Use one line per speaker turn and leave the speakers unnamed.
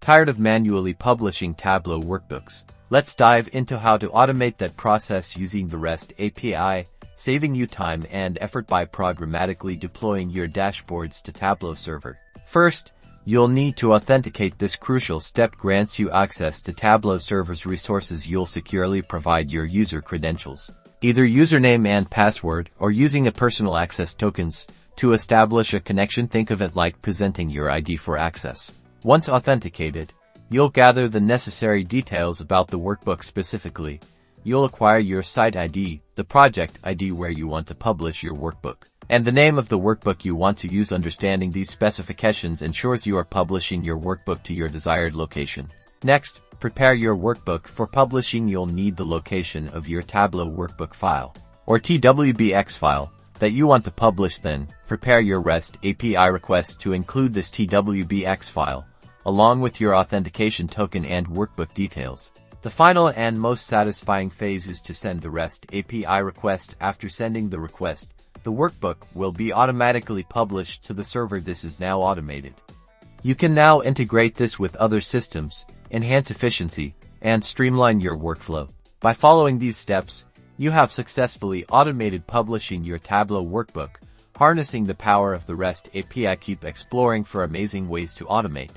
Tired of manually publishing Tableau workbooks? Let's dive into how to automate that process using the REST API, saving you time and effort by programmatically deploying your dashboards to Tableau Server. First, you'll need to authenticate. This crucial step grants you access to Tableau Server's resources. You'll securely provide your user credentials, either username and password, or using a personal access tokens to establish a connection. Think of it like presenting your ID for access. Once authenticated, you'll gather the necessary details about the workbook. Specifically, you'll acquire your site ID, the project ID where you want to publish your workbook, and the name of the workbook you want to use. Understanding these specifications ensures you are publishing your workbook to your desired location. Next, prepare your workbook for publishing. You'll need the location of your Tableau workbook file, or TWBX file, that you want to publish. Then, prepare your REST API request to include this TWBX file, along with your authentication token and workbook details. The final and most satisfying phase is to send the REST API request. After sending the request, the workbook will be automatically published to the server. This is now automated. You can now integrate this with other systems, enhance efficiency, and streamline your workflow. By following these steps, you have successfully automated publishing your Tableau workbook, harnessing the power of the REST API. Keep exploring for amazing ways to automate.